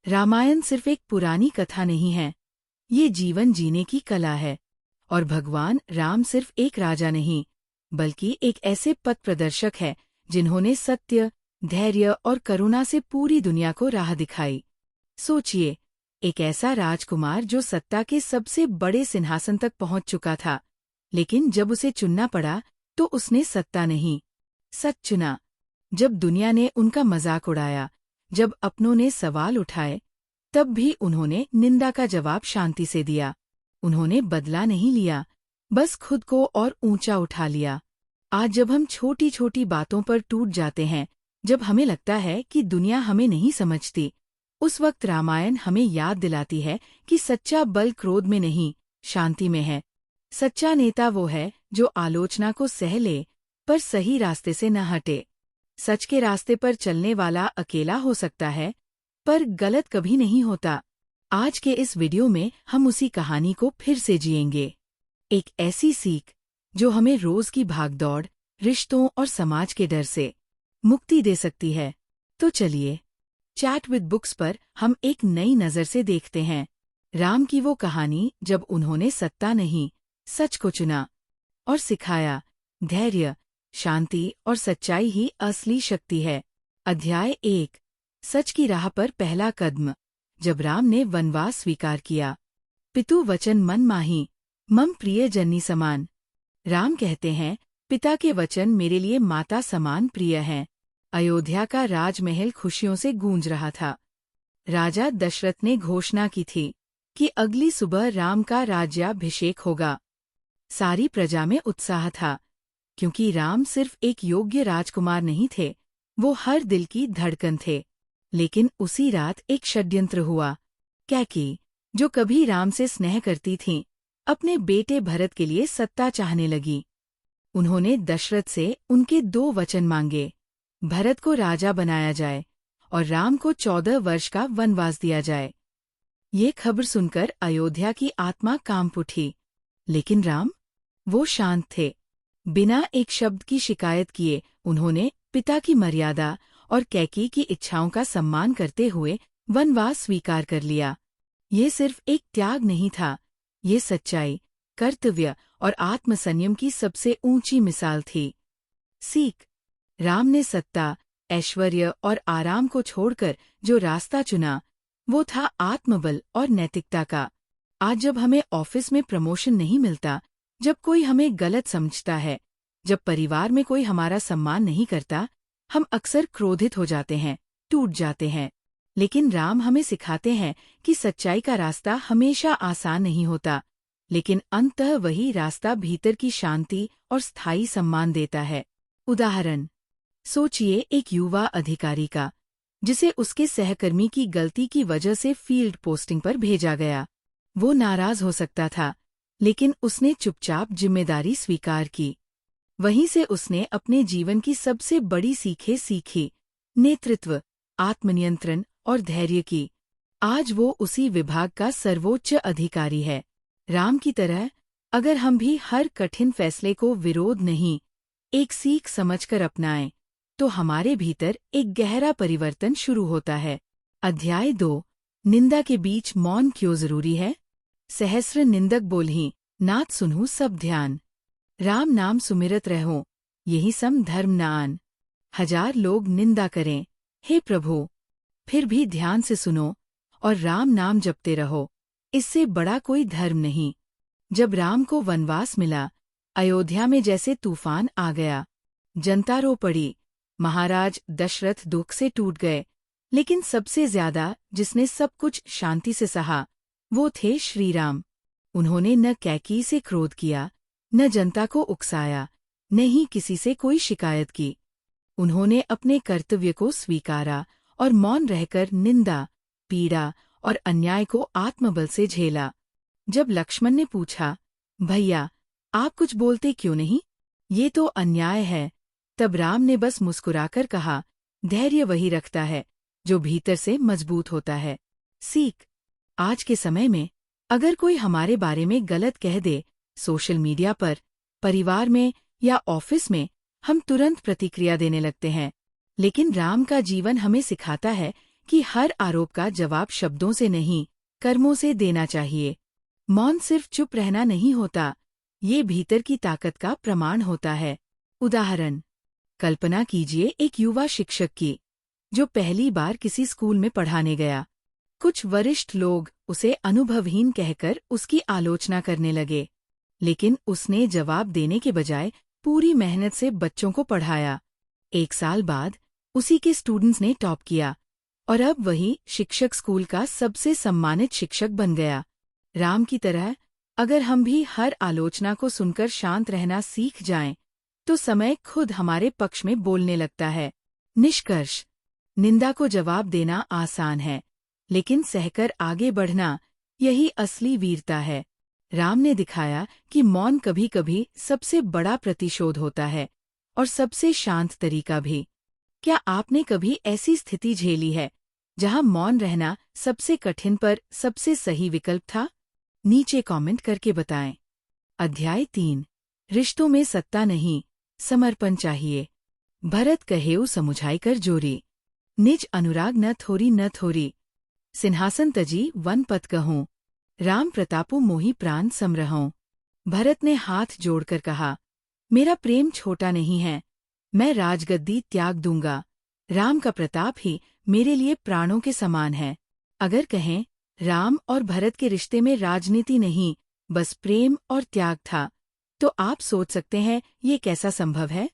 रामायण सिर्फ एक पुरानी कथा नहीं है, ये जीवन जीने की कला है। और भगवान राम सिर्फ एक राजा नहीं, बल्कि एक ऐसे पथ प्रदर्शक है जिन्होंने सत्य, धैर्य और करुणा से पूरी दुनिया को राह दिखाई। सोचिए, एक ऐसा राजकुमार जो सत्ता के सबसे बड़े सिंहासन तक पहुंच चुका था, लेकिन जब उसे चुनना पड़ा तो उसने सत्ता नहीं, सच चुना। जब दुनिया ने उनका मजाक उड़ाया, जब अपनों ने सवाल उठाए, तब भी उन्होंने निंदा का जवाब शांति से दिया। उन्होंने बदला नहीं लिया, बस खुद को और ऊंचा उठा लिया। आज जब हम छोटी छोटी बातों पर टूट जाते हैं, जब हमें लगता है कि दुनिया हमें नहीं समझती, उस वक्त रामायण हमें याद दिलाती है कि सच्चा बल क्रोध में नहीं, शांति में है। सच्चा नेता वो है जो आलोचना को सह ले, पर सही रास्ते से न हटे। सच के रास्ते पर चलने वाला अकेला हो सकता है, पर गलत कभी नहीं होता। आज के इस वीडियो में हम उसी कहानी को फिर से जिएंगे। एक ऐसी सीख जो हमें रोज की भागदौड़, रिश्तों और समाज के डर से मुक्ति दे सकती है। तो चलिए, चैट विद बुक्स पर हम एक नई नज़र से देखते हैं राम की वो कहानी जब उन्होंने सत्ता नहीं, सच को चुना और सिखाया, धैर्य, शांति और सच्चाई ही असली शक्ति है। अध्याय 1, सच की राह पर पहला कदम। जब राम ने वनवास स्वीकार किया। पितु वचन मन माही, मम प्रिय जननी समान। राम कहते हैं, पिता के वचन मेरे लिए माता समान प्रिय हैं। अयोध्या का राजमहल खुशियों से गूंज रहा था। राजा दशरथ ने घोषणा की थी कि अगली सुबह राम का राज्याभिषेक होगा। सारी प्रजा में उत्साह था, क्योंकि राम सिर्फ एक योग्य राजकुमार नहीं थे, वो हर दिल की धड़कन थे। लेकिन उसी रात एक षड्यंत्र हुआ। कैकेयी, जो कभी राम से स्नेह करती थीं, अपने बेटे भरत के लिए सत्ता चाहने लगी। उन्होंने दशरथ से उनके 2 वचन मांगे, भरत को राजा बनाया जाए और राम को 14 वर्ष का वनवास दिया जाए। ये खबर सुनकर अयोध्या की आत्मा कांप उठी। लेकिन राम, वो शांत थे। बिना एक शब्द की शिकायत किए उन्होंने पिता की मर्यादा और कैकेयी की इच्छाओं का सम्मान करते हुए वनवास स्वीकार कर लिया। ये सिर्फ एक त्याग नहीं था, ये सच्चाई, कर्तव्य और आत्मसंयम की सबसे ऊंची मिसाल थी। सीख, राम ने सत्ता, ऐश्वर्य और आराम को छोड़कर जो रास्ता चुना, वो था आत्मबल और नैतिकता का। आज जब हमें ऑफिस में प्रमोशन नहीं मिलता, जब कोई हमें गलत समझता है, जब परिवार में कोई हमारा सम्मान नहीं करता, हम अक्सर क्रोधित हो जाते हैं, टूट जाते हैं। लेकिन राम हमें सिखाते हैं कि सच्चाई का रास्ता हमेशा आसान नहीं होता, लेकिन अंततः वही रास्ता भीतर की शांति और स्थायी सम्मान देता है। उदाहरण, सोचिए एक युवा अधिकारी का, जिसे उसके सहकर्मी की गलती की वजह से फील्ड पोस्टिंग पर भेजा गया। वो नाराज हो सकता था, लेकिन उसने चुपचाप जिम्मेदारी स्वीकार की। वहीं से उसने अपने जीवन की सबसे बड़ी सीखें सीखी, नेतृत्व, आत्मनियंत्रण और धैर्य की। आज वो उसी विभाग का सर्वोच्च अधिकारी है। राम की तरह अगर हम भी हर कठिन फैसले को विरोध नहीं, एक सीख समझकर अपनाएं, तो हमारे भीतर एक गहरा परिवर्तन शुरू होता है। अध्याय 2, निंदा के बीच मौन क्यों जरूरी है। सहस्र निंदक बोलहीं, नाथ सुनहु सब ध्यान। राम नाम सुमिरत रहो, यही सम धर्म न आन। 1000 लोग निंदा करें, हे प्रभु, फिर भी ध्यान से सुनो और राम नाम जपते रहो, इससे बड़ा कोई धर्म नहीं। जब राम को वनवास मिला, अयोध्या में जैसे तूफान आ गया। जनता रो पड़ी, महाराज दशरथ दुख से टूट गए, लेकिन सबसे ज्यादा जिसने सब कुछ शांति से सहा, वो थे श्री राम। उन्होंने न कैकेयी से क्रोध किया, न जनता को उकसाया, न ही किसी से कोई शिकायत की। उन्होंने अपने कर्तव्य को स्वीकारा और मौन रहकर निंदा, पीड़ा और अन्याय को आत्मबल से झेला। जब लक्ष्मण ने पूछा, भैया आप कुछ बोलते क्यों नहीं, ये तो अन्याय है, तब राम ने बस मुस्कुराकर कहा, धैर्य वही रखता है जो भीतर से मजबूत होता है। सीख, आज के समय में अगर कोई हमारे बारे में गलत कह दे, सोशल मीडिया पर, परिवार में या ऑफिस में, हम तुरंत प्रतिक्रिया देने लगते हैं। लेकिन राम का जीवन हमें सिखाता है कि हर आरोप का जवाब शब्दों से नहीं, कर्मों से देना चाहिए। मौन सिर्फ चुप रहना नहीं होता, ये भीतर की ताकत का प्रमाण होता है। उदाहरण, कल्पना कीजिए एक युवा शिक्षक की, जो पहली बार किसी स्कूल में पढ़ाने गया। कुछ वरिष्ठ लोग उसे अनुभवहीन कहकर उसकी आलोचना करने लगे, लेकिन उसने जवाब देने के बजाय पूरी मेहनत से बच्चों को पढ़ाया। 1 साल बाद उसी के स्टूडेंट्स ने टॉप किया और अब वही शिक्षक स्कूल का सबसे सम्मानित शिक्षक बन गया। राम की तरह अगर हम भी हर आलोचना को सुनकर शांत रहना सीख जाएं, तो समय खुद हमारे पक्ष में बोलने लगता है। निष्कर्ष, निंदा को जवाब देना आसान है, लेकिन सहकर आगे बढ़ना, यही असली वीरता है। राम ने दिखाया कि मौन कभी कभी सबसे बड़ा प्रतिशोध होता है और सबसे शांत तरीका भी। क्या आपने कभी ऐसी स्थिति झेली है जहां मौन रहना सबसे कठिन पर सबसे सही विकल्प था? नीचे कमेंट करके बताएं। अध्याय 3, रिश्तों में सत्ता नहीं, समर्पण चाहिए। भरत कहेउ समुझाई कर जोरी, निज अनुराग न थोरी, सिंहासन तजी वन पत कहूं, राम प्रतापु मोहि प्राण समरहूं। भरत ने हाथ जोड़कर कहा, मेरा प्रेम छोटा नहीं है, मैं राजगद्दी त्याग दूंगा। राम का प्रताप ही मेरे लिए प्राणों के समान है। अगर कहें राम और भरत के रिश्ते में राजनीति नहीं, बस प्रेम और त्याग था, तो आप सोच सकते हैं ये कैसा संभव है।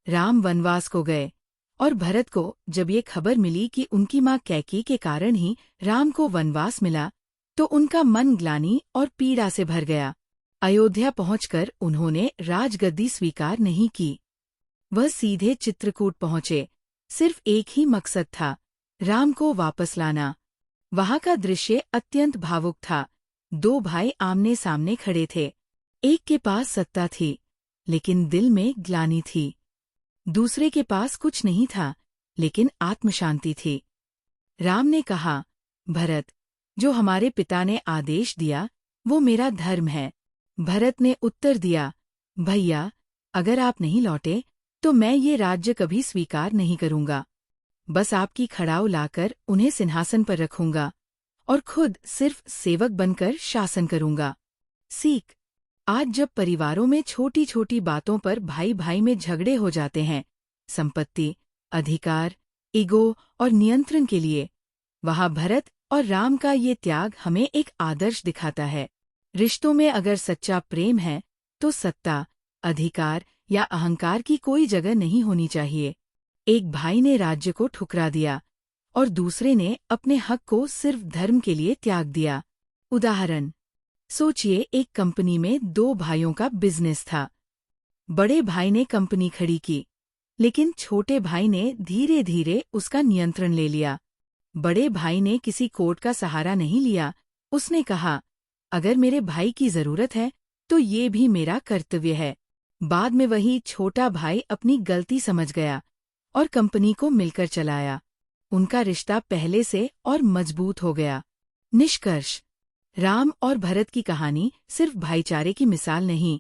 राम वनवास को गए और भरत को जब ये खबर मिली कि उनकी मां कैकेयी के कारण ही राम को वनवास मिला, तो उनका मन ग्लानि और पीड़ा से भर गया। अयोध्या पहुंचकर उन्होंने राजगद्दी स्वीकार नहीं की। वह सीधे चित्रकूट पहुंचे। सिर्फ एक ही मकसद था, राम को वापस लाना। वहां का दृश्य अत्यंत भावुक था। 2 भाई आमने सामने खड़े थे। एक के पास सत्ता थी, लेकिन दिल में ग्लानि थी। दूसरे के पास कुछ नहीं था, लेकिन आत्मशांति थी। राम ने कहा, भरत, जो हमारे पिता ने आदेश दिया वो मेरा धर्म है। भरत ने उत्तर दिया, भैया, अगर आप नहीं लौटे तो मैं ये राज्य कभी स्वीकार नहीं करूंगा। बस आपकी खड़ाऊ लाकर उन्हें सिंहासन पर रखूंगा और खुद सिर्फ सेवक बनकर शासन करूंगा। सीख, आज जब परिवारों में छोटी छोटी बातों पर भाई भाई में झगड़े हो जाते हैं, संपत्ति, अधिकार, ईगो और नियंत्रण के लिए, वहां भरत और राम का ये त्याग हमें एक आदर्श दिखाता है। रिश्तों में अगर सच्चा प्रेम है तो सत्ता, अधिकार या अहंकार की कोई जगह नहीं होनी चाहिए। एक भाई ने राज्य को ठुकरा दिया और दूसरे ने अपने हक को सिर्फ धर्म के लिए त्याग दिया। उदाहरण, सोचिए एक कंपनी में 2 भाइयों का बिजनेस था। बड़े भाई ने कंपनी खड़ी की, लेकिन छोटे भाई ने धीरे धीरे उसका नियंत्रण ले लिया। बड़े भाई ने किसी कोर्ट का सहारा नहीं लिया। उसने कहा, अगर मेरे भाई की जरूरत है तो ये भी मेरा कर्तव्य है। बाद में वही छोटा भाई अपनी गलती समझ गया और कंपनी को मिलकर चलाया। उनका रिश्ता पहले से और मजबूत हो गया। निष्कर्ष, राम और भरत की कहानी सिर्फ भाईचारे की मिसाल नहीं,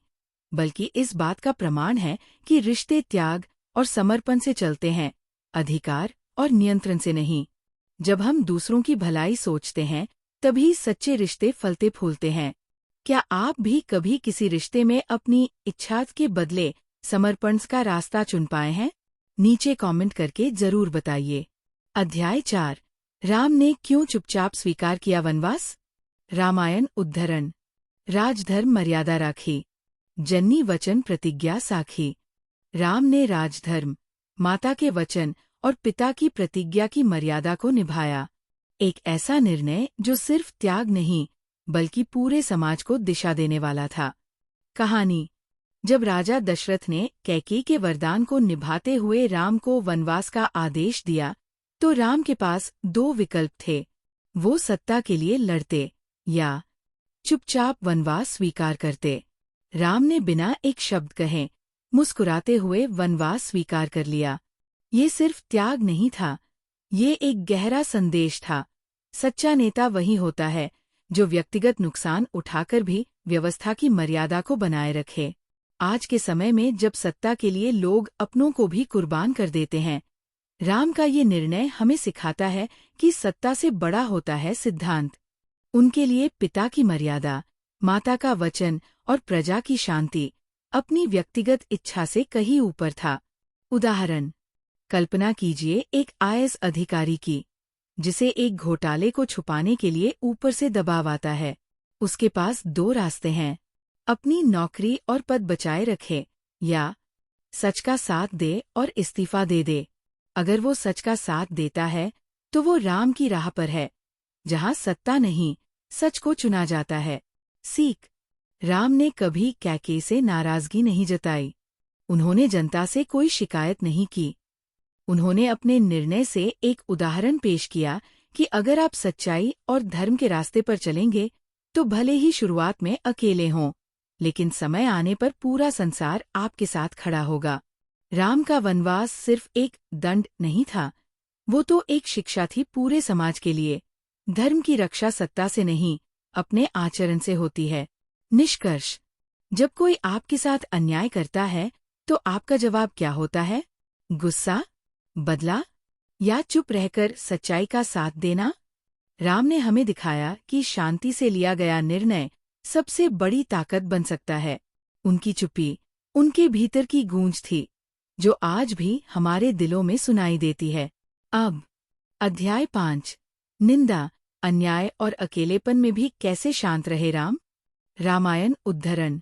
बल्कि इस बात का प्रमाण है कि रिश्ते त्याग और समर्पण से चलते हैं, अधिकार और नियंत्रण से नहीं। जब हम दूसरों की भलाई सोचते हैं, तभी सच्चे रिश्ते फलते फूलते हैं। क्या आप भी कभी किसी रिश्ते में अपनी इच्छा के बदले समर्पण का रास्ता चुन पाए हैं? नीचे कमेंट करके जरूर बताइए। अध्याय 4, राम ने क्यों चुपचाप स्वीकार किया वनवास? रामायण उद्धरण, राजधर्म मर्यादा राखी, जन्नी वचन प्रतिज्ञा साखी। राम ने राजधर्म, माता के वचन और पिता की प्रतिज्ञा की मर्यादा को निभाया। एक ऐसा निर्णय जो सिर्फ त्याग नहीं, बल्कि पूरे समाज को दिशा देने वाला था। कहानी, जब राजा दशरथ ने कैकेयी के वरदान को निभाते हुए राम को वनवास का आदेश दिया, तो राम के पास 2 विकल्प थे। वो सत्ता के लिए लड़ते या चुपचाप वनवास स्वीकार करते। राम ने बिना एक शब्द कहे मुस्कुराते हुए वनवास स्वीकार कर लिया। ये सिर्फ त्याग नहीं था, ये एक गहरा संदेश था। सच्चा नेता वही होता है जो व्यक्तिगत नुकसान उठाकर भी व्यवस्था की मर्यादा को बनाए रखे। आज के समय में जब सत्ता के लिए लोग अपनों को भी कुर्बान कर देते हैं, राम का ये निर्णय हमें सिखाता है कि सत्ता से बड़ा होता है सिद्धांत। उनके लिए पिता की मर्यादा, माता का वचन और प्रजा की शांति अपनी व्यक्तिगत इच्छा से कहीं ऊपर था। उदाहरण, कल्पना कीजिए एक आईएएस अधिकारी की, जिसे एक घोटाले को छुपाने के लिए ऊपर से दबाव आता है। उसके पास दो रास्ते हैं, अपनी नौकरी और पद बचाए रखे या सच का साथ दे और इस्तीफा दे दे। अगर वो सच का साथ देता है तो वो राम की राह पर है, जहाँ सत्ता नहीं, सच को चुना जाता है। सीख, राम ने कभी कैके से नाराजगी नहीं जताई। उन्होंने जनता से कोई शिकायत नहीं की। उन्होंने अपने निर्णय से एक उदाहरण पेश किया कि अगर आप सच्चाई और धर्म के रास्ते पर चलेंगे तो भले ही शुरुआत में अकेले हों, लेकिन समय आने पर पूरा संसार आपके साथ खड़ा होगा। राम का वनवास सिर्फ एक दंड नहीं था, वो तो एक शिक्षा थी पूरे समाज के लिए। धर्म की रक्षा सत्ता से नहीं, अपने आचरण से होती है। निष्कर्ष, जब कोई आपके साथ अन्याय करता है तो आपका जवाब क्या होता है? गुस्सा, बदला या चुप रहकर सच्चाई का साथ देना? राम ने हमें दिखाया कि शांति से लिया गया निर्णय सबसे बड़ी ताकत बन सकता है। उनकी चुप्पी उनके भीतर की गूंज थी, जो आज भी हमारे दिलों में सुनाई देती है। अब अध्याय 5, निंदा, अन्याय और अकेलेपन में भी कैसे शांत रहे राम। रामायण उद्धरण।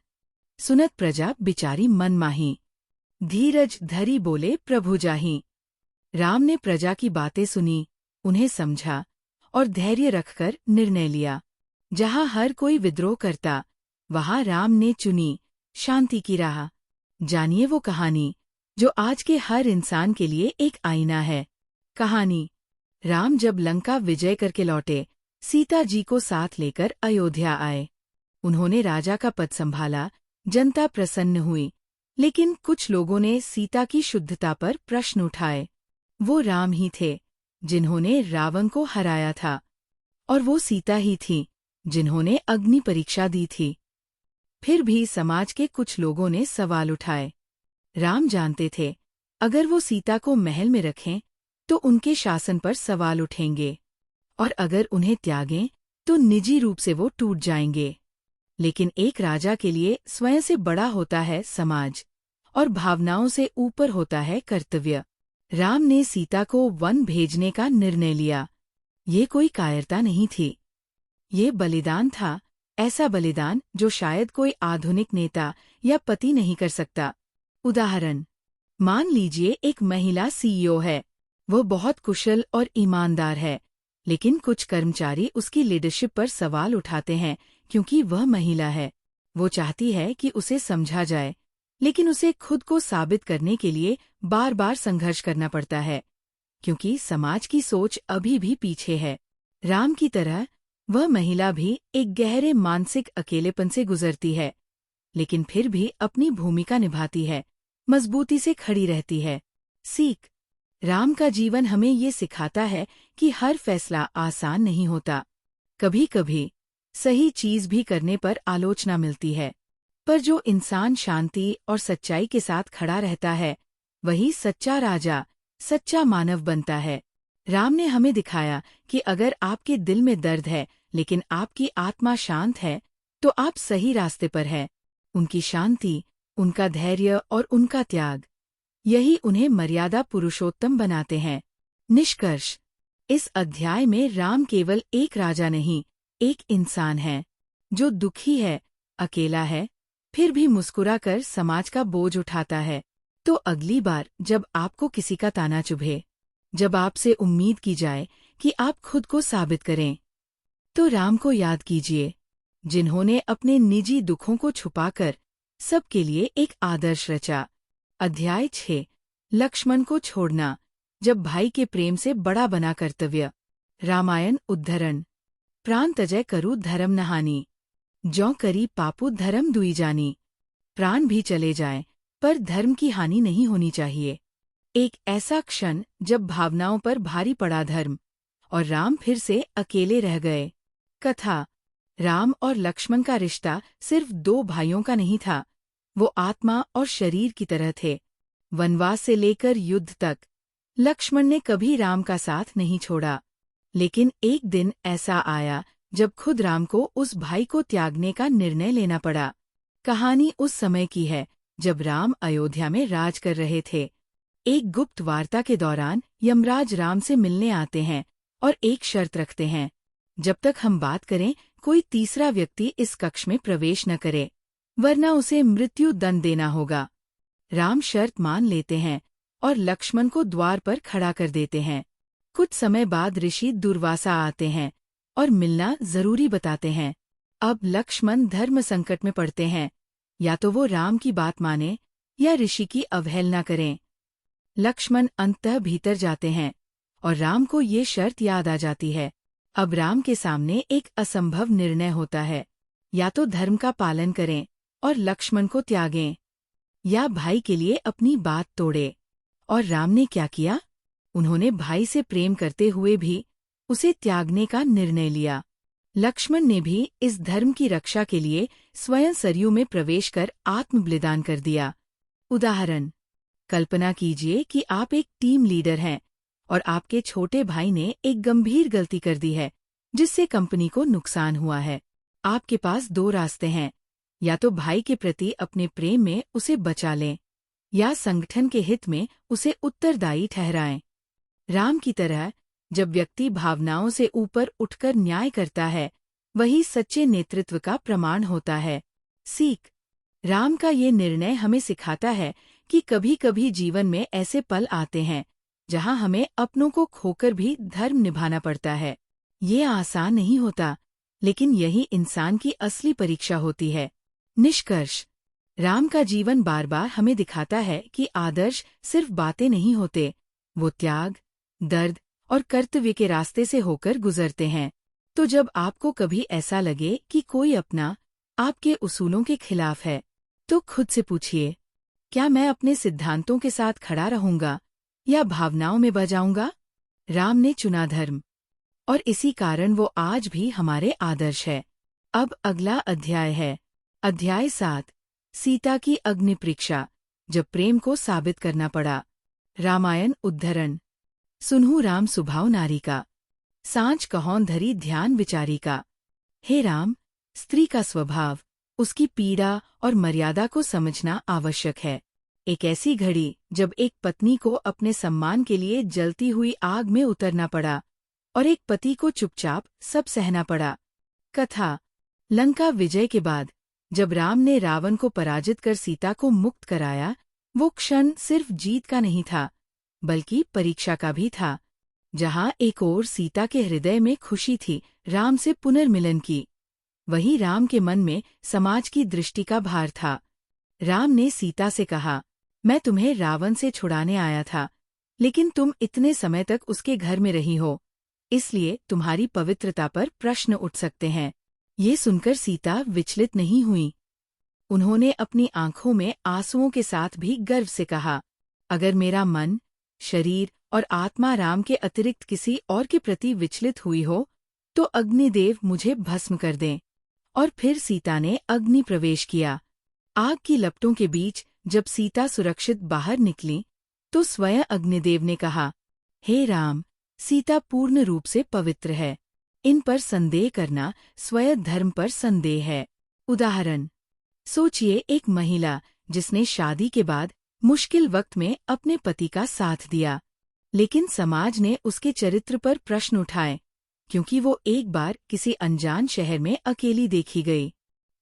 सुनत प्रजा बिचारी मनमाही, धीरज धरी बोले प्रभु जाहि। राम ने प्रजा की बातें सुनी, उन्हें समझा और धैर्य रखकर निर्णय लिया। जहाँ हर कोई विद्रोह करता, वहाँ राम ने चुनी शांति की राह। जानिए वो कहानी जो आज के हर इंसान के लिए एक आईना है। कहानी, राम जब लंका विजय करके लौटे, सीता जी को साथ लेकर अयोध्या आए। उन्होंने राजा का पद संभाला, जनता प्रसन्न हुई, लेकिन कुछ लोगों ने सीता की शुद्धता पर प्रश्न उठाए। वो राम ही थे जिन्होंने रावण को हराया था, और वो सीता ही थी जिन्होंने अग्नि परीक्षा दी थी। फिर भी समाज के कुछ लोगों ने सवाल उठाए। राम जानते थे, अगर वो सीता को महल में रखें तो उनके शासन पर सवाल उठेंगे, और अगर उन्हें त्यागें तो निजी रूप से वो टूट जाएंगे। लेकिन एक राजा के लिए स्वयं से बड़ा होता है समाज, और भावनाओं से ऊपर होता है कर्तव्य। राम ने सीता को वन भेजने का निर्णय लिया। ये कोई कायरता नहीं थी, ये बलिदान था, ऐसा बलिदान जो शायद कोई आधुनिक नेता या पति नहीं कर सकता। उदाहरण, मान लीजिए एक महिला सीईओ है। वो बहुत कुशल और ईमानदार है, लेकिन कुछ कर्मचारी उसकी लीडरशिप पर सवाल उठाते हैं क्योंकि वह महिला है। वो चाहती है कि उसे समझा जाए, लेकिन उसे खुद को साबित करने के लिए बार बार संघर्ष करना पड़ता है, क्योंकि समाज की सोच अभी भी पीछे है। राम की तरह वह महिला भी एक गहरे मानसिक अकेलेपन से गुजरती है, लेकिन फिर भी अपनी भूमिका निभाती है, मजबूती से खड़ी रहती है। सीख, राम का जीवन हमें ये सिखाता है कि हर फैसला आसान नहीं होता। कभी कभी सही चीज भी करने पर आलोचना मिलती है, पर जो इंसान शांति और सच्चाई के साथ खड़ा रहता है, वही सच्चा राजा, सच्चा मानव बनता है। राम ने हमें दिखाया कि अगर आपके दिल में दर्द है लेकिन आपकी आत्मा शांत है, तो आप सही रास्ते पर हैं। उनकी शांति, उनका धैर्य और उनका त्याग, यही उन्हें मर्यादा पुरुषोत्तम बनाते हैं। निष्कर्ष, इस अध्याय में राम केवल एक राजा नहीं, एक इंसान है, जो दुखी है, अकेला है, फिर भी मुस्कुराकर समाज का बोझ उठाता है। तो अगली बार जब आपको किसी का ताना चुभे, जब आपसे उम्मीद की जाए कि आप खुद को साबित करें, तो राम को याद कीजिए, जिन्होंने अपने निजी दुखों को छुपाकर सबके लिए एक आदर्श रचा। अध्याय 6, लक्ष्मण को छोड़ना, जब भाई के प्रेम से बड़ा बना कर्तव्य। रामायण उद्धरण। प्राण तजय करु धर्म न हानि, ज्यों करी पापु धर्म दुई जानी। प्राण भी चले जाएं, पर धर्म की हानि नहीं होनी चाहिए। एक ऐसा क्षण जब भावनाओं पर भारी पड़ा धर्म, और राम फिर से अकेले रह गए। कथा, राम और लक्ष्मण का रिश्ता सिर्फ दो भाइयों का नहीं था, वो आत्मा और शरीर की तरह थे। वनवास से लेकर युद्ध तक लक्ष्मण ने कभी राम का साथ नहीं छोड़ा, लेकिन एक दिन ऐसा आया जब खुद राम को उस भाई को त्यागने का निर्णय लेना पड़ा। कहानी उस समय की है जब राम अयोध्या में राज कर रहे थे। एक गुप्त वार्ता के दौरान यमराज राम से मिलने आते हैं और एक शर्त रखते हैं, जब तक हम बात करें कोई तीसरा व्यक्ति इस कक्ष में प्रवेश न करे, वरना उसे मृत्यु दंड देना होगा। राम शर्त मान लेते हैं और लक्ष्मण को द्वार पर खड़ा कर देते हैं। कुछ समय बाद ऋषि दुर्वासा आते हैं और मिलना जरूरी बताते हैं। अब लक्ष्मण धर्म संकट में पड़ते हैं, या तो वो राम की बात माने या ऋषि की अवहेलना करें। लक्ष्मण अंततः भीतर जाते हैं और राम को ये शर्त याद आ जाती है। अब राम के सामने एक असंभव निर्णय होता है, या तो धर्म का पालन करें और लक्ष्मण को त्यागें, या भाई के लिए अपनी बात तोड़े। और राम ने क्या किया? उन्होंने भाई से प्रेम करते हुए भी उसे त्यागने का निर्णय लिया। लक्ष्मण ने भी इस धर्म की रक्षा के लिए स्वयं सरयू में प्रवेश कर आत्मबलिदान कर दिया। उदाहरण: कल्पना कीजिए कि आप एक टीम लीडर हैं और आपके छोटे भाई ने एक गंभीर गलती कर दी है जिससे कंपनी को नुकसान हुआ है। आपके पास दो रास्ते हैं, या तो भाई के प्रति अपने प्रेम में उसे बचा लें, या संगठन के हित में उसे उत्तरदायी ठहराएं। राम की तरह जब व्यक्ति भावनाओं से ऊपर उठकर न्याय करता है, वही सच्चे नेतृत्व का प्रमाण होता है। सीख: राम का ये निर्णय हमें सिखाता है कि कभी-कभी जीवन में ऐसे पल आते हैं जहां हमें अपनों को खोकर भी धर्म निभाना पड़ता है। ये आसान नहीं होता, लेकिन यही इंसान की असली परीक्षा होती है। निष्कर्ष: राम का जीवन बार बार हमें दिखाता है कि आदर्श सिर्फ बातें नहीं होते, वो त्याग, दर्द और कर्तव्य के रास्ते से होकर गुजरते हैं। तो जब आपको कभी ऐसा लगे कि कोई अपना आपके उसूलों के खिलाफ है, तो खुद से पूछिए, क्या मैं अपने सिद्धांतों के साथ खड़ा रहूंगा या भावनाओं में बह जाऊंगा? राम ने चुना धर्म, और इसी कारण वो आज भी हमारे आदर्श है। अब अगला अध्याय है अध्याय 7, सीता की अग्नि परीक्षा, जब प्रेम को साबित करना पड़ा। रामायण उद्धरण: सुनहु राम सुभाव नारी का, सांझ कहोन धरी ध्यान विचारी का। हे राम, स्त्री का स्वभाव, उसकी पीड़ा और मर्यादा को समझना आवश्यक है। एक ऐसी घड़ी जब एक पत्नी को अपने सम्मान के लिए जलती हुई आग में उतरना पड़ा और एक पति को चुपचाप सब सहना पड़ा। कथा: लंका विजय के बाद जब राम ने रावण को पराजित कर सीता को मुक्त कराया, वो क्षण सिर्फ जीत का नहीं था, बल्कि परीक्षा का भी था। जहां एक ओर सीता के हृदय में खुशी थी राम से पुनर्मिलन की, वहीं राम के मन में समाज की दृष्टि का भार था। राम ने सीता से कहा, मैं तुम्हें रावण से छुड़ाने आया था, लेकिन तुम इतने समय तक उसके घर में रही हो, इसलिए तुम्हारी पवित्रता पर प्रश्न उठ सकते हैं। ये सुनकर सीता विचलित नहीं हुई। उन्होंने अपनी आंखों में आंसुओं के साथ भी गर्व से कहा, अगर मेरा मन, शरीर और आत्मा राम के अतिरिक्त किसी और के प्रति विचलित हुई हो, तो अग्निदेव मुझे भस्म कर दें। और फिर सीता ने अग्नि प्रवेश किया। आग की लपटों के बीच जब सीता सुरक्षित बाहर निकली, तो स्वयं अग्निदेव ने कहा, हे राम, सीता पूर्ण रूप से पवित्र है। इन पर संदेह करना स्वयं धर्म पर संदेह है। उदाहरण: सोचिए एक महिला जिसने शादी के बाद मुश्किल वक्त में अपने पति का साथ दिया, लेकिन समाज ने उसके चरित्र पर प्रश्न उठाए, क्योंकि वो एक बार किसी अनजान शहर में अकेली देखी गई।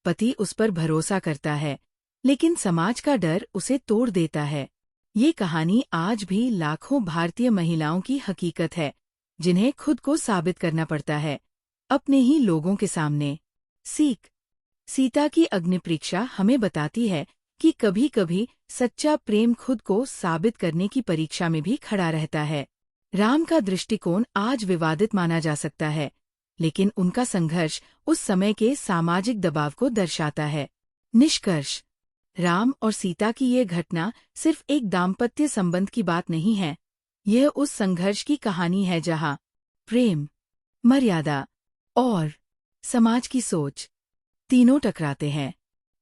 पति उस पर भरोसा करता है, लेकिन समाज का डर उसे तोड़ देता है। ये कहानी आज भी लाखों भारतीय महिलाओं की हकीकत है, जिन्हें खुद को साबित करना पड़ता है, अपने ही लोगों के सामने। सीख: सीता की अग्निपरीक्षा हमें बताती है कि कभी कभी सच्चा प्रेम खुद को साबित करने की परीक्षा में भी खड़ा रहता है। राम का दृष्टिकोण आज विवादित माना जा सकता है, लेकिन उनका संघर्ष उस समय के सामाजिक दबाव को दर्शाता है। निष्कर्ष: राम और सीता की ये घटना सिर्फ एक दाम्पत्य संबंध की बात नहीं है, यह उस संघर्ष की कहानी है जहां प्रेम, मर्यादा और समाज की सोच तीनों टकराते हैं।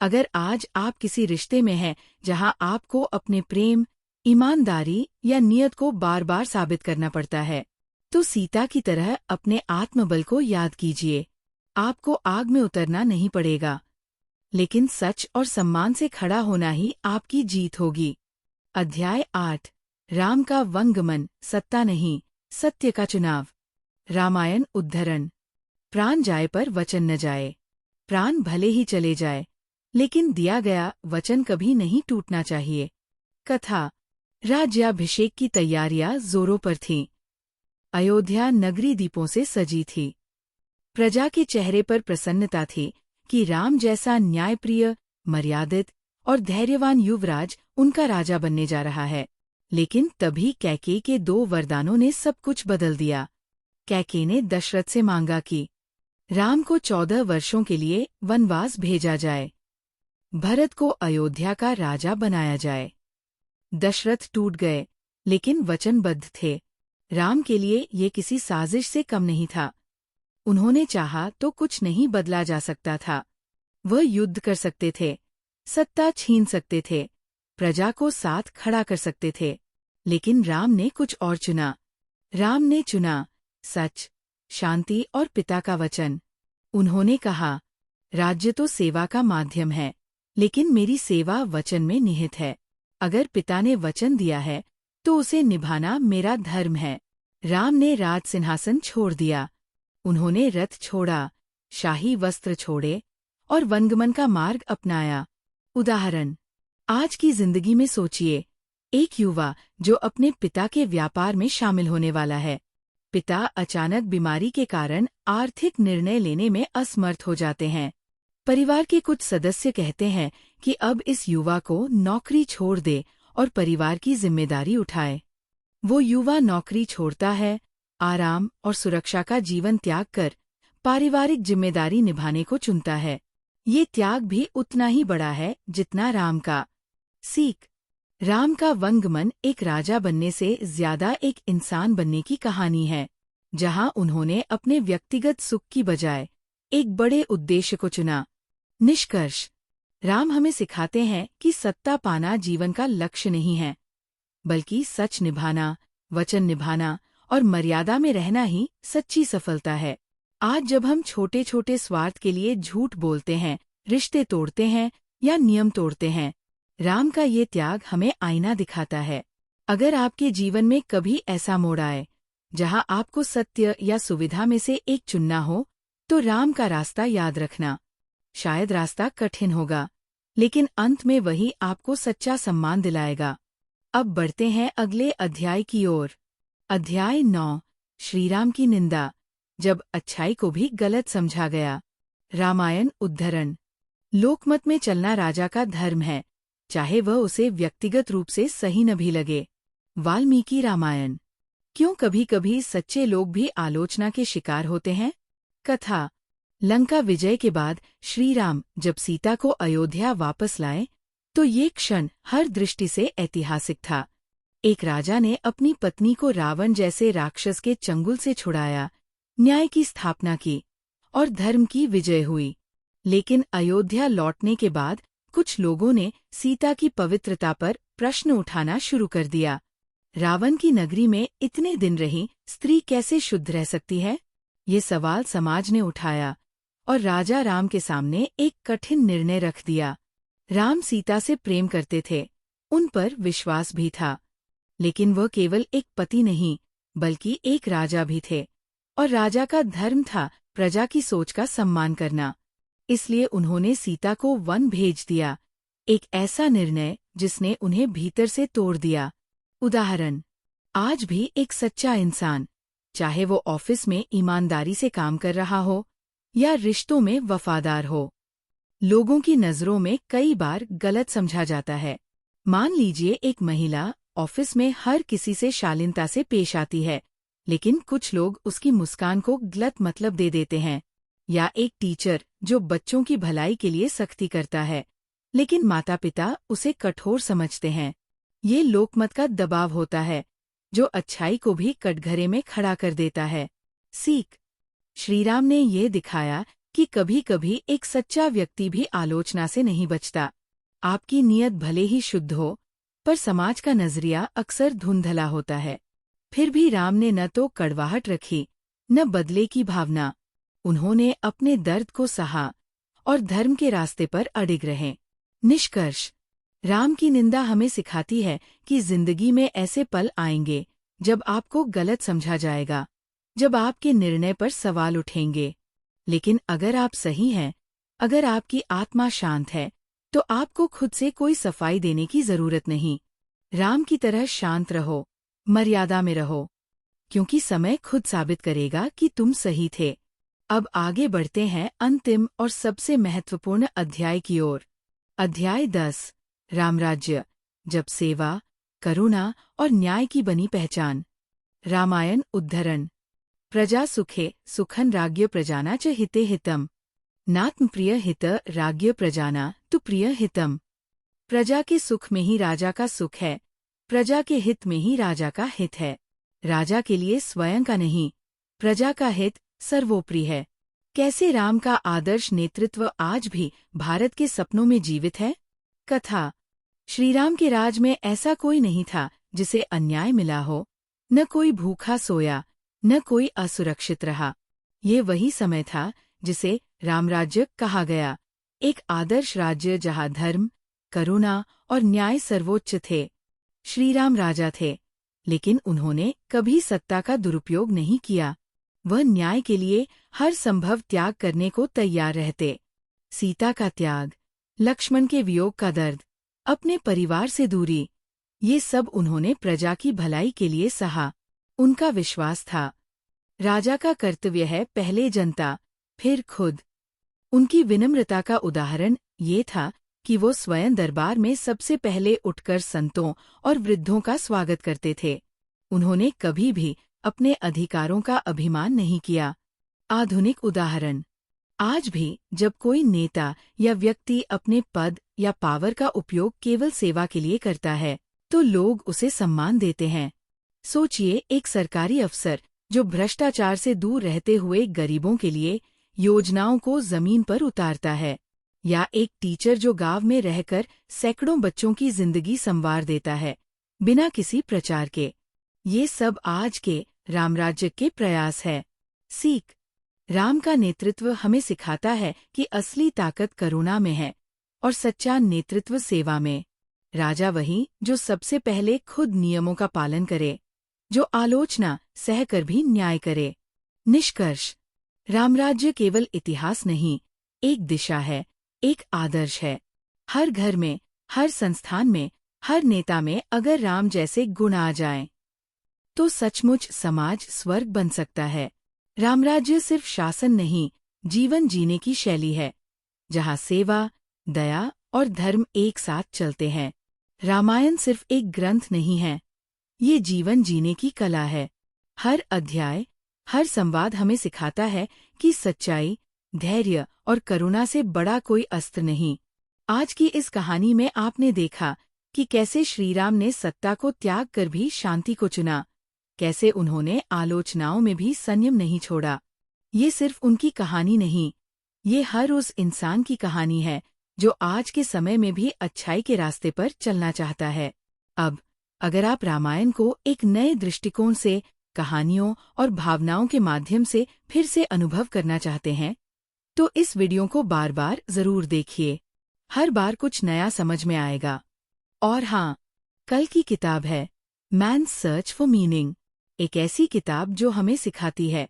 अगर आज आप किसी रिश्ते में हैं जहां आपको अपने प्रेम, ईमानदारी या नियत को बार बार साबित करना पड़ता है। तो सीता की तरह अपने आत्मबल को याद कीजिए। आपको आग में उतरना नहीं पड़ेगा, लेकिन सच और सम्मान से खड़ा होना ही आपकी जीत होगी। अध्याय 8 राम का वंगमन, सत्ता नहीं, सत्य का चुनाव। रामायण उद्धरण। प्राण जाए पर वचन न जाए। प्राण भले ही चले जाए, लेकिन दिया गया वचन कभी नहीं टूटना चाहिए। कथा। राज्याभिषेक की तैयारियां जोरों पर थीं। अयोध्या नगरी दीपों से सजी थी। प्रजा के चेहरे पर प्रसन्नता थी कि राम जैसा न्यायप्रिय, मर्यादित और धैर्यवान युवराज उनका राजा बनने जा रहा है। लेकिन तभी कैकेयी के 2 वरदानों ने सब कुछ बदल दिया। कैकेयी ने दशरथ से मांगा कि राम को 14 वर्षों के लिए वनवास भेजा जाए, भरत को अयोध्या का राजा बनाया जाए। दशरथ टूट गए, लेकिन वचनबद्ध थे। राम के लिए ये किसी साजिश से कम नहीं था। उन्होंने चाहा तो कुछ नहीं बदला जा सकता था। वह युद्ध कर सकते थे, सत्ता छीन सकते थे, प्रजा को साथ खड़ा कर सकते थे, लेकिन राम ने कुछ और चुना। राम ने चुना सच, शांति और पिता का वचन। उन्होंने कहा, राज्य तो सेवा का माध्यम है, लेकिन मेरी सेवा वचन में निहित है। अगर पिता ने वचन दिया है तो उसे निभाना मेरा धर्म है। राम ने राज सिंहासन छोड़ दिया। उन्होंने रथ छोड़ा, शाही वस्त्र छोड़े और वनगमन का मार्ग अपनाया। उदाहरण। आज की जिंदगी में सोचिए, एक युवा जो अपने पिता के व्यापार में शामिल होने वाला है। पिता अचानक बीमारी के कारण आर्थिक निर्णय लेने में असमर्थ हो जाते हैं। परिवार के कुछ सदस्य कहते हैं कि अब इस युवा को नौकरी छोड़ दे और परिवार की जिम्मेदारी उठाए। वो युवा नौकरी छोड़ता है, आराम और सुरक्षा का जीवन त्याग कर पारिवारिक जिम्मेदारी निभाने को चुनता है। ये त्याग भी उतना ही बड़ा है जितना राम का। सीख। राम का वंगमन एक राजा बनने से ज्यादा एक इंसान बनने की कहानी है, जहां उन्होंने अपने व्यक्तिगत सुख की बजाय एक बड़े उद्देश्य को चुना। निष्कर्ष। राम हमें सिखाते हैं कि सत्ता पाना जीवन का लक्ष्य नहीं है, बल्कि सच निभाना, वचन निभाना और मर्यादा में रहना ही सच्ची सफलता है। आज जब हम छोटे छोटे स्वार्थ के लिए झूठ बोलते हैं, रिश्ते तोड़ते हैं या नियम तोड़ते हैं, राम का ये त्याग हमें आईना दिखाता है। अगर आपके जीवन में कभी ऐसा मोड़ आए जहां आपको सत्य या सुविधा में से एक चुनना हो, तो राम का रास्ता याद रखना। शायद रास्ता कठिन होगा, लेकिन अंत में वही आपको सच्चा सम्मान दिलाएगा। अब बढ़ते हैं अगले अध्याय की ओर। अध्याय 9 श्रीराम की निंदा, जब अच्छाई को भी गलत समझा गया। रामायण उद्धरण। लोकमत में चलना राजा का धर्म है, चाहे वह उसे व्यक्तिगत रूप से सही न भी लगे। वाल्मीकि रामायण। क्यों कभी कभी सच्चे लोग भी आलोचना के शिकार होते हैं? कथा। लंका विजय के बाद श्री राम जब सीता को अयोध्या वापस लाए, तो ये क्षण हर दृष्टि से ऐतिहासिक था। एक राजा ने अपनी पत्नी को रावण जैसे राक्षस के चंगुल से छुड़ाया, न्याय की स्थापना की और धर्म की विजय हुई। लेकिन अयोध्या लौटने के बाद कुछ लोगों ने सीता की पवित्रता पर प्रश्न उठाना शुरू कर दिया। रावण की नगरी में इतने दिन रही स्त्री कैसे शुद्ध रह सकती है? ये सवाल समाज ने उठाया और राजा राम के सामने एक कठिन निर्णय रख दिया। राम सीता से प्रेम करते थे, उन पर विश्वास भी था, लेकिन वह केवल एक पति नहीं, बल्कि एक राजा भी थे, और राजा का धर्म था प्रजा की सोच का सम्मान करना। इसलिए उन्होंने सीता को वन भेज दिया, एक ऐसा निर्णय जिसने उन्हें भीतर से तोड़ दिया। उदाहरण। आज भी एक सच्चा इंसान, चाहे वो ऑफिस में ईमानदारी से काम कर रहा हो या रिश्तों में वफादार हो, लोगों की नज़रों में कई बार गलत समझा जाता है। मान लीजिए एक महिला ऑफिस में हर किसी से शालीनता से पेश आती है, लेकिन कुछ लोग उसकी मुस्कान को गलत मतलब दे देते हैं। या एक टीचर जो बच्चों की भलाई के लिए सख्ती करता है, लेकिन माता पिता उसे कठोर समझते हैं। ये लोकमत का दबाव होता है, जो अच्छाई को भी कटघरे में खड़ा कर देता है। सीख। श्रीराम ने ये दिखाया कि कभी कभी एक सच्चा व्यक्ति भी आलोचना से नहीं बचता। आपकी नीयत भले ही शुद्ध हो, पर समाज का नजरिया अक्सर धुंधला होता है। फिर भी राम ने न तो कड़वाहट रखी, न बदले की भावना। उन्होंने अपने दर्द को सहा और धर्म के रास्ते पर अडिग रहे। निष्कर्ष, राम की निंदा हमें सिखाती है कि जिंदगी में ऐसे पल आएंगे जब आपको गलत समझा जाएगा, जब आपके निर्णय पर सवाल उठेंगे। लेकिन अगर आप सही हैं, अगर आपकी आत्मा शांत है, तो आपको खुद से कोई सफाई देने की जरूरत नहीं। राम की तरह शांत रहो, मर्यादा में रहो, क्योंकि समय खुद साबित करेगा कि तुम सही थे। अब आगे बढ़ते हैं अंतिम और सबसे महत्वपूर्ण अध्याय की ओर। अध्याय 10, रामराज्य, जब सेवा, करुणा और न्याय की बनी पहचान। रामायण उद्धरण। प्रजा सुखे सुखन राज्ञ प्रजाना च हिते हितम, नात्म प्रिय हित राज्ञ प्रजाना तु प्रिय हितम। प्रजा के सुख में ही राजा का सुख है, प्रजा के हित में ही राजा का हित है। राजा के लिए स्वयं का नहीं, प्रजा का हित सर्वोपरि है। कैसे राम का आदर्श नेतृत्व आज भी भारत के सपनों में जीवित है। कथा। श्रीराम के राज में ऐसा कोई नहीं था जिसे अन्याय मिला हो, न कोई भूखा सोया, न कोई असुरक्षित रहा। ये वही समय था जिसे रामराज्य कहा गया, एक आदर्श राज्य जहाँ धर्म, करुणा और न्याय सर्वोच्च थे। श्रीराम राजा थे, लेकिन उन्होंने कभी सत्ता का दुरुपयोग नहीं किया। वह न्याय के लिए हर संभव त्याग करने को तैयार रहते। सीता का त्याग, लक्ष्मण के वियोग का दर्द, अपने परिवार से दूरी, ये सब उन्होंने प्रजा की भलाई के लिए सहा। उनका विश्वास था, राजा का कर्तव्य है पहले जनता, फिर खुद। उनकी विनम्रता का उदाहरण ये था कि वो स्वयं दरबार में सबसे पहले उठकर संतों और वृद्धों का स्वागत करते थे। उन्होंने कभी भी अपने अधिकारों का अभिमान नहीं किया। आधुनिक उदाहरण। आज भी जब कोई नेता या व्यक्ति अपने पद या पावर का उपयोग केवल सेवा के लिए करता है, तो लोग उसे सम्मान देते हैं। सोचिए, एक सरकारी अफसर जो भ्रष्टाचार से दूर रहते हुए गरीबों के लिए योजनाओं को जमीन पर उतारता है, या एक टीचर जो गांव में रहकर सैकड़ों बच्चों की जिंदगी संवार देता है, बिना किसी प्रचार के। ये सब आज के रामराज्य के प्रयास है। सीख। राम का नेतृत्व हमें सिखाता है कि असली ताकत करुणा में है और सच्चा नेतृत्व सेवा में। राजा वही जो सबसे पहले खुद नियमों का पालन करे, जो आलोचना सहकर भी न्याय करे। निष्कर्ष, रामराज्य केवल इतिहास नहीं, एक दिशा है, एक आदर्श है। हर घर में, हर संस्थान में, हर नेता में अगर राम जैसे गुण आ जाएं, तो सचमुच समाज स्वर्ग बन सकता है। रामराज्य सिर्फ शासन नहीं, जीवन जीने की शैली है, जहाँ सेवा, दया और धर्म एक साथ चलते हैं। रामायण सिर्फ एक ग्रंथ नहीं है, ये जीवन जीने की कला है। हर अध्याय, हर संवाद हमें सिखाता है कि सच्चाई, धैर्य और करुणा से बड़ा कोई अस्त्र नहीं। आज की इस कहानी में आपने देखा कि कैसे श्रीराम ने सत्ता को त्याग कर भी शांति को चुना, कैसे उन्होंने आलोचनाओं में भी संयम नहीं छोड़ा। ये सिर्फ उनकी कहानी नहीं, ये हर उस इंसान की कहानी है जो आज के समय में भी अच्छाई के रास्ते पर चलना चाहता है। अब अगर आप रामायण को एक नए दृष्टिकोण से, कहानियों और भावनाओं के माध्यम से फिर से अनुभव करना चाहते हैं, तो इस वीडियो को बार बार जरूर देखिए। हर बार कुछ नया समझ में आएगा। और हाँ, कल की किताब है मैन्स सर्च फॉर मीनिंग, एक ऐसी किताब जो हमें सिखाती है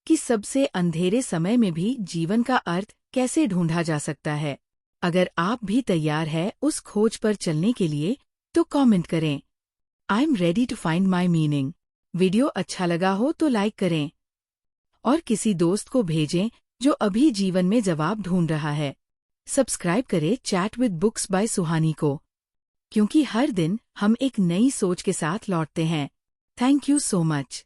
कि सबसे अंधेरे समय में भी जीवन का अर्थ कैसे ढूंढा जा सकता है। अगर आप भी तैयार हैं उस खोज पर चलने के लिए, तो कमेंट करें, I am ready to find my meaning. Video अच्छा लगा हो तो लाइक करें और किसी दोस्त को भेजें जो अभी जीवन में जवाब ढूंढ रहा है। सब्सक्राइब करें चैट विद बुक्स बाय सुहानी को, क्योंकि हर दिन हम एक नई सोच के साथ लौटते हैं। Thank you so much.